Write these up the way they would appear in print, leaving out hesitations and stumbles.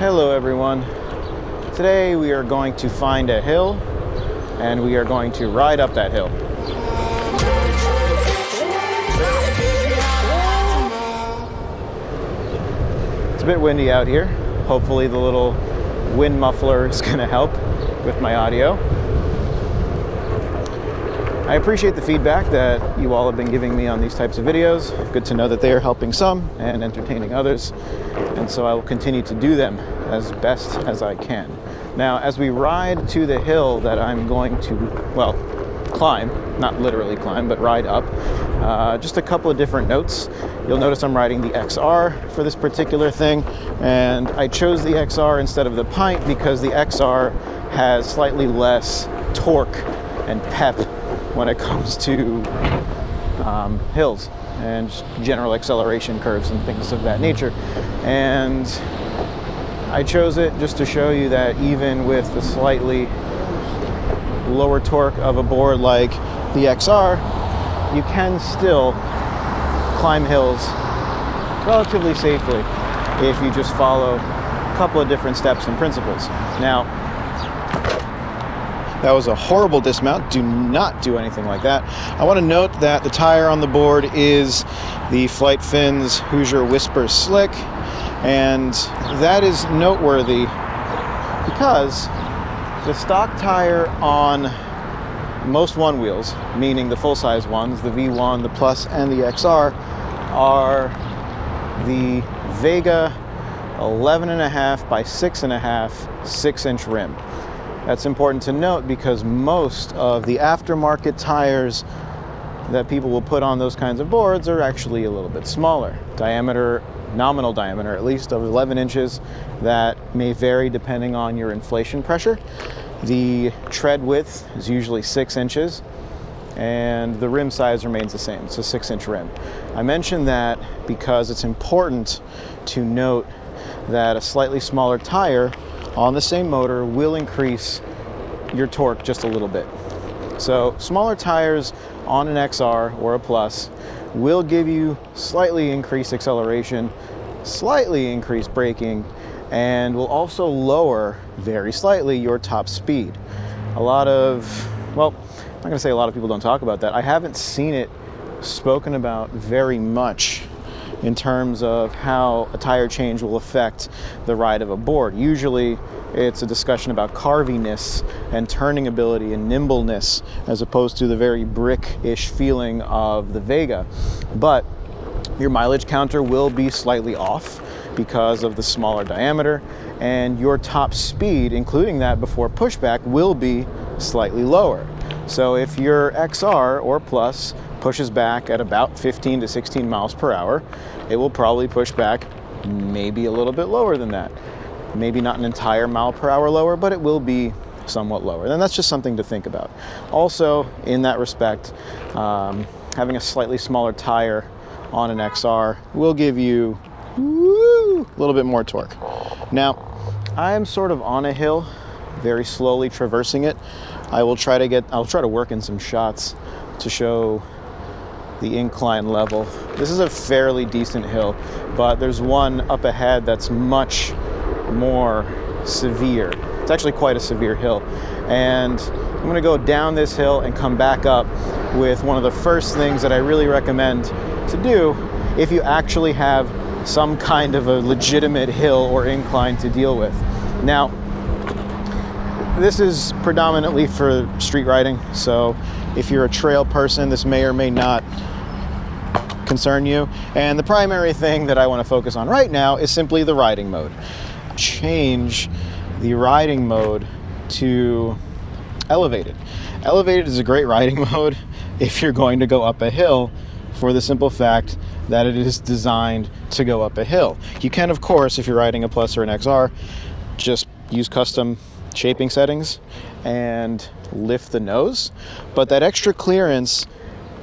Hello everyone. Today we are going to find a hill and we are going to ride up that hill. It's a bit windy out here. Hopefully the little wind muffler is going to help with my audio. I appreciate the feedback that you all have been giving me on these types of videos. Good to know that they are helping some and entertaining others. And so I will continue to do them as best as I can. Now, as we ride to the hill that I'm going to, well, climb, not literally climb, but ride up, just a couple of different notes. You'll notice I'm riding the XR for this particular thing, and I chose the XR instead of the Pint because the XR has slightly less torque and pep when it comes to hills and general acceleration curves and things of that nature. And I chose it just to show you that even with the slightly lower torque of a board like the XR, you can still climb hills relatively safely if you just follow a couple of different steps and principles. Now, that was a horrible dismount. Do not do anything like that. I want to note that the tire on the board is the Flight Fins Hoosier Whisper Slick, and that is noteworthy because the stock tire on most one wheels, meaning the full-size ones, the V1, the Plus, and the XR, are the Vega 11.5 by 6.5 6-inch rim. That's important to note because most of the aftermarket tires that people will put on those kinds of boards are actually a little bit smaller. Diameter, nominal diameter at least, of 11 inches. That may vary depending on your inflation pressure. The tread width is usually 6 inches and the rim size remains the same. It's a 6-inch rim. I mentioned that because it's important to note that a slightly smaller tire on the same motor will increase your torque just a little bit. So smaller tires on an XR or a Plus will give you slightly increased acceleration, slightly increased braking, and will also lower very slightly your top speed. A lot of, well, I'm not gonna say a lot of people don't talk about that. I haven't seen it spoken about very much in terms of how a tire change will affect the ride of a board. Usually it's a discussion about carviness and turning ability and nimbleness as opposed to the very brick-ish feeling of the Vega. But your mileage counter will be slightly off because of the smaller diameter, and your top speed, including that before pushback, will be slightly lower. So if your XR or Plus pushes back at about 15 to 16 miles per hour, it will probably push back maybe a little bit lower than that. Maybe not an entire mile per hour lower, but it will be somewhat lower. And that's just something to think about. Also, in that respect, having a slightly smaller tire on an XR will give you a little bit more torque. Now, I am sort of on a hill, very slowly traversing it. I'll try to work in some shots to show the incline level. This is a fairly decent hill, but there's one up ahead that's much more severe. It's actually quite a severe hill. And I'm gonna go down this hill and come back up with one of the first things that I really recommend to do if you actually have some kind of a legitimate hill or incline to deal with. Now, this is predominantly for street riding, so if you're a trail person, this may or may not concern you. And the primary thing that I want to focus on right now is simply the riding mode. Change the riding mode to elevated. Elevated is a great riding mode if you're going to go up a hill, for the simple fact that it is designed to go up a hill. You can, of course, if you're riding a Plus or an XR, just use custom shaping settings and lift the nose, but that extra clearance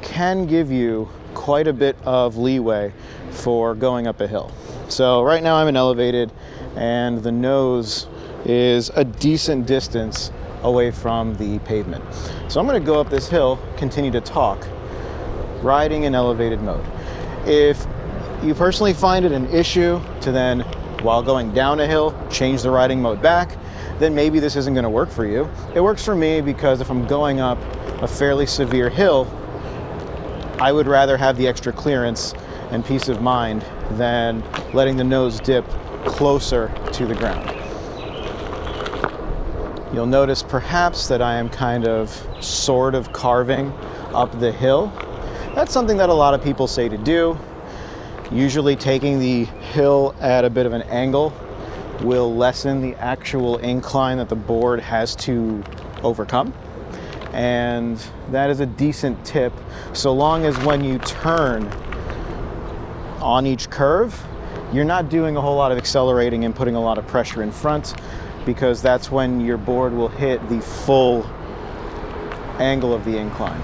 can give you quite a bit of leeway for going up a hill. So right now I'm in elevated and the nose is a decent distance away from the pavement. So I'm going to go up this hill, continue to talk, riding in elevated mode. If you personally find it an issue to then while going down a hill, change the riding mode back, then maybe this isn't going to work for you. It works for me because if I'm going up a fairly severe hill, I would rather have the extra clearance and peace of mind than letting the nose dip closer to the ground. You'll notice perhaps that I am kind of sort of carving up the hill. That's something that a lot of people say to do. Usually taking the hill at a bit of an angle will lessen the actual incline that the board has to overcome. And that is a decent tip, so long as when you turn on each curve, you're not doing a whole lot of accelerating and putting a lot of pressure in front, because that's when your board will hit the full angle of the incline.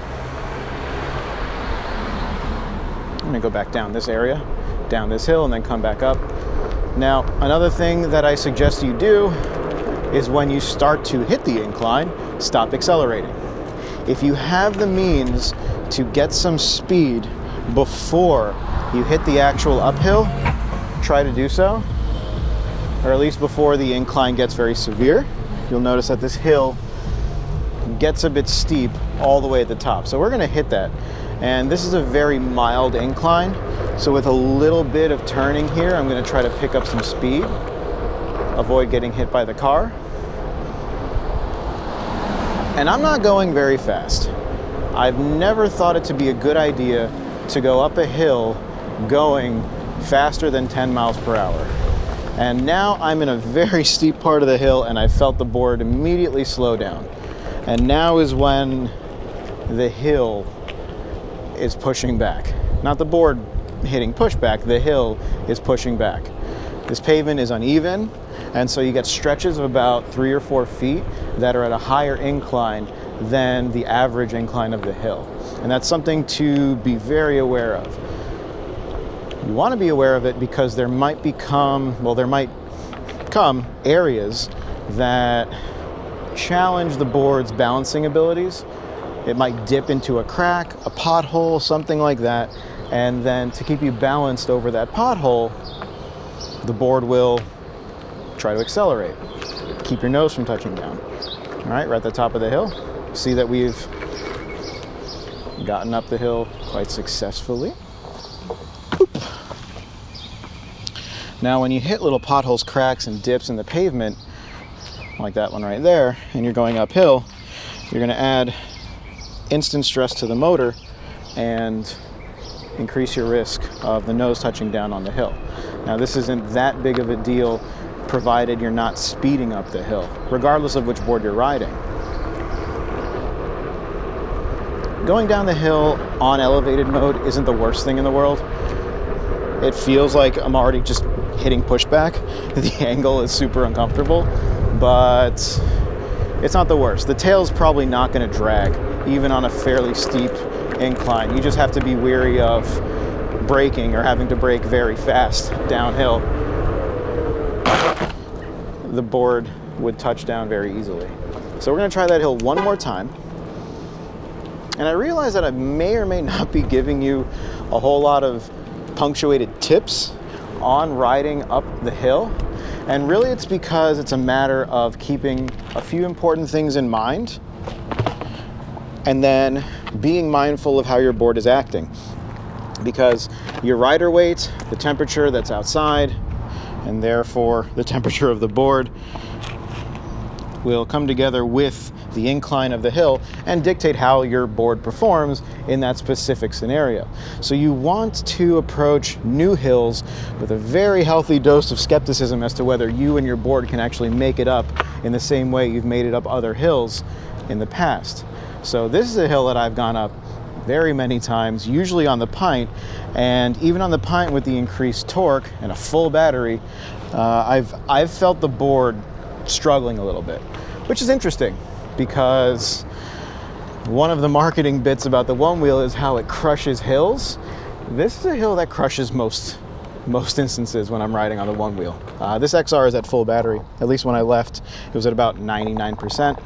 I'm gonna go back down this area, down this hill, and then come back up. Now, another thing that I suggest you do is when you start to hit the incline, stop accelerating. If you have the means to get some speed before you hit the actual uphill, try to do so, or at least before the incline gets very severe. You'll notice that this hill gets a bit steep all the way at the top. So we're gonna hit that. And this is a very mild incline. So with a little bit of turning here, I'm gonna try to pick up some speed, avoid getting hit by the car. And I'm not going very fast. I've never thought it to be a good idea to go up a hill going faster than 10 miles per hour. And now I'm in a very steep part of the hill and I felt the board immediately slow down. And now is when the hill is pushing back. Not the board hitting pushback, the hill is pushing back. This pavement is uneven, and so you get stretches of about 3 or 4 feet that are at a higher incline than the average incline of the hill. And that's something to be very aware of. You want to be aware of it because there might come areas that challenge the board's balancing abilities. It might dip into a crack, a pothole, something like that. And then to keep you balanced over that pothole, the board will try to accelerate. Keep your nose from touching down. All right, we're at the top of the hill. See that we've gotten up the hill quite successfully. Boop. Now, when you hit little potholes, cracks, and dips in the pavement, like that one right there, and you're going uphill, you're gonna add instant stress to the motor and increase your risk of the nose touching down on the hill. Now, this isn't that big of a deal provided you're not speeding up the hill, regardless of which board you're riding. Going down the hill on elevated mode isn't the worst thing in the world. It feels like I'm already just hitting pushback. The angle is super uncomfortable, but it's not the worst. The tail's probably not going to drag, even on a fairly steep incline. You just have to be wary of braking or having to brake very fast downhill. The board would touch down very easily. So we're going to try that hill one more time. And I realize that I may or may not be giving you a whole lot of punctuated tips on riding up the hill. And really it's because it's a matter of keeping a few important things in mind and then being mindful of how your board is acting. Because your rider weight, the temperature that's outside, and therefore the temperature of the board will come together with the incline of the hill and dictate how your board performs in that specific scenario. So you want to approach new hills with a very healthy dose of skepticism as to whether you and your board can actually make it up in the same way you've made it up other hills in the past. So this is a hill that I've gone up very many times, usually on the Pint, and even on the Pint with the increased torque and a full battery, I've felt the board struggling a little bit, which is interesting because one of the marketing bits about the One Wheel is how it crushes hills. This is a hill that crushes most instances when I'm riding on the One Wheel. This XR is at full battery. At least when I left, it was at about 99%.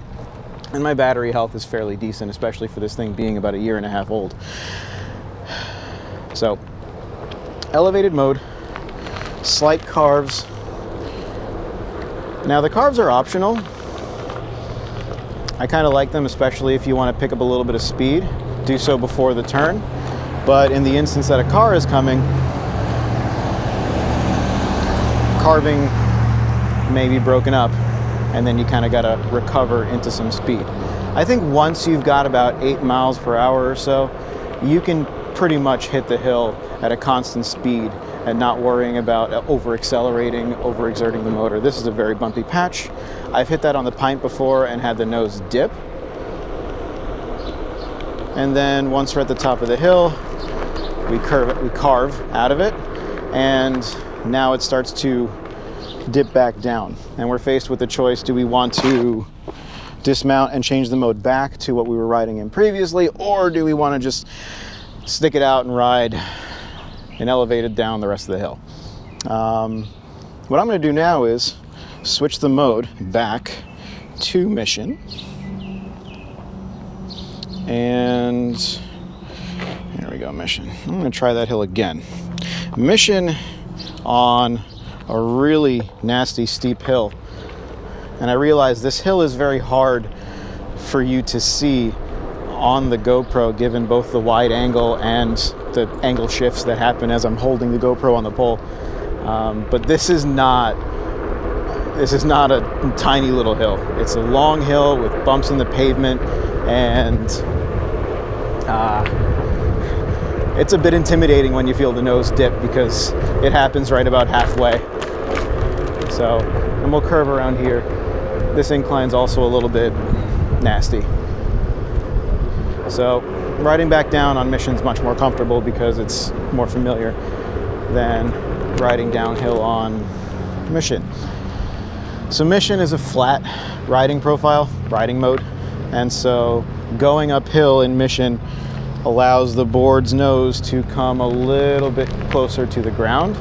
And my battery health is fairly decent, especially for this thing being about 1.5 years old. So, elevated mode, slight carves Now the carbs are optional. I kind of like them, especially if you want to pick up a little bit of speed. Do so before the turn. But in the instance that a car is coming, carving may be broken up, and then you kind of got to recover into some speed. I think once you've got about 8 miles per hour or so, you can pretty much hit the hill at a constant speed and not worrying about over-accelerating, over-exerting the motor. This is a very bumpy patch. I've hit that on the Pint before and had the nose dip. And then once we're at the top of the hill, we carve out of it, and now it starts to dip back down. And we're faced with the choice, do we want to dismount and change the mode back to what we were riding in previously, or do we want to just stick it out and ride and elevate it down the rest of the hill? What I'm going to do now is switch the mode back to Mission, and here we go, Mission. I'm going to try that hill again. Mission on a really nasty steep hill, and I realize this hill is very hard for you to see on the GoPro, given both the wide angle and the angle shifts that happen as I'm holding the GoPro on the pole. But this is not a tiny little hill. It's a long hill with bumps in the pavement, and it's a bit intimidating when you feel the nose dip, because it happens right about halfway. So, and we'll curve around here. This incline's also a little bit nasty. So riding back down on Mission's much more comfortable because it's more familiar than riding downhill on Mission. So Mission is a flat riding profile, riding mode, and so going uphill in Mission allows the board's nose to come a little bit closer to the ground.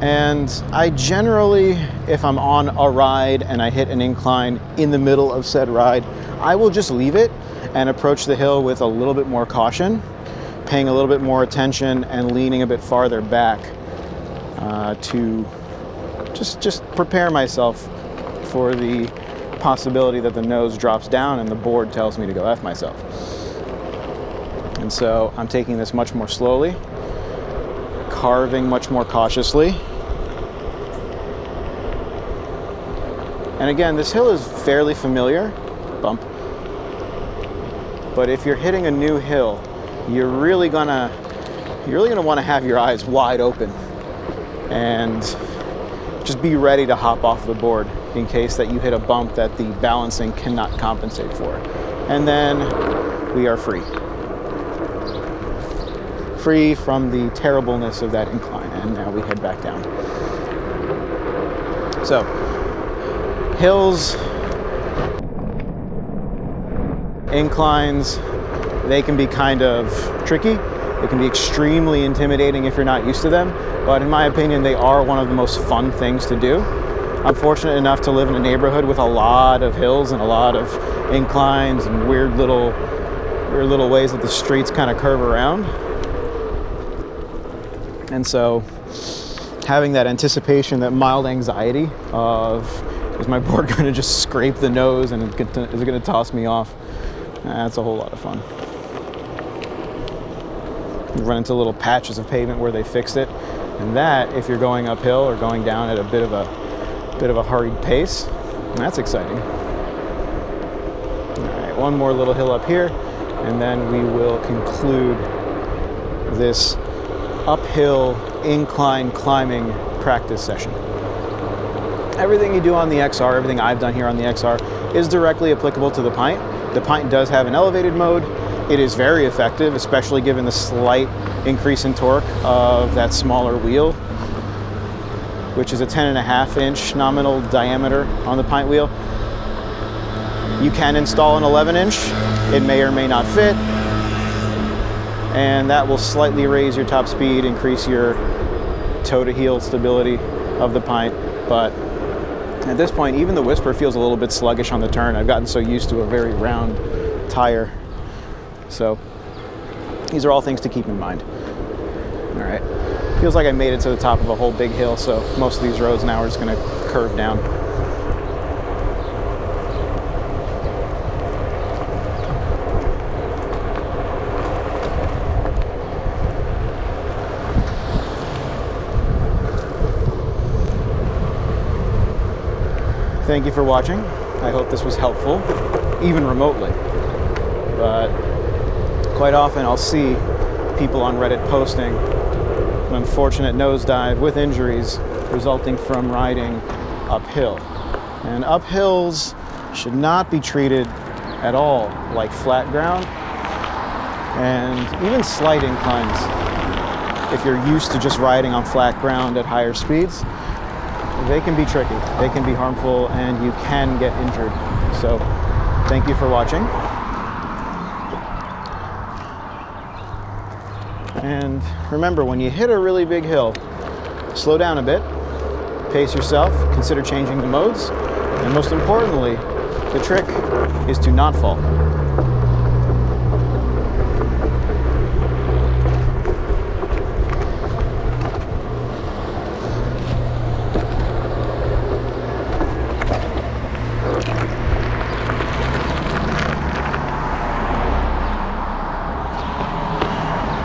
And I generally, if I'm on a ride and I hit an incline in the middle of said ride, I will just leave it and approach the hill with a little bit more caution, paying a little bit more attention and leaning a bit farther back to just prepare myself for the possibility that the nose drops down and the board tells me to go F myself. And so I'm taking this much more slowly, carving much more cautiously. And again, this hill is fairly familiar, bump. But if you're hitting a new hill, you're really gonna want to have your eyes wide open and just be ready to hop off the board in case that you hit a bump that the balancing cannot compensate for. And then we are free. Free from the terribleness of that incline, and now we head back down. So, hills, inclines, they can be kind of tricky. They can be extremely intimidating if you're not used to them, but in my opinion, they are one of the most fun things to do. I'm fortunate enough to live in a neighborhood with a lot of hills and a lot of inclines and weird little ways that the streets kind of curve around. And so having that anticipation, that mild anxiety of, is my board going to just scrape the nose and is it going to toss me off? That's a whole lot of fun. You run into little patches of pavement where they fixed it, and that, if you're going uphill or going down at a bit of a hurried pace, and that's exciting. All right, one more little hill up here, and then we will conclude this uphill incline climbing practice session. Everything you do on the XR, everything I've done here on the XR, is directly applicable to the Pint. The Pint does have an elevated mode. It is very effective, especially given the slight increase in torque of that smaller wheel, which is a 10.5-inch nominal diameter on the Pint wheel. You can install an 11-inch. It may or may not fit, and that will slightly raise your top speed, increase your toe-to-heel stability of the Pint. But at this point, even the Whisper feels a little bit sluggish on the turn. I've gotten so used to a very round tire. So these are all things to keep in mind. All right, Feels like I made it to the top of a whole big hill, so most of these roads now are just going to curve down. Thank you for watching. I hope this was helpful, even remotely. But quite often I'll see people on Reddit posting an unfortunate nosedive with injuries resulting from riding uphill. And uphills should not be treated at all like flat ground, and even slight inclines, if you're used to just riding on flat ground at higher speeds, they can be tricky, they can be harmful, and you can get injured. So thank you for watching. And remember, when you hit a really big hill, slow down a bit, pace yourself, consider changing the modes, and most importantly, the trick is to not fall.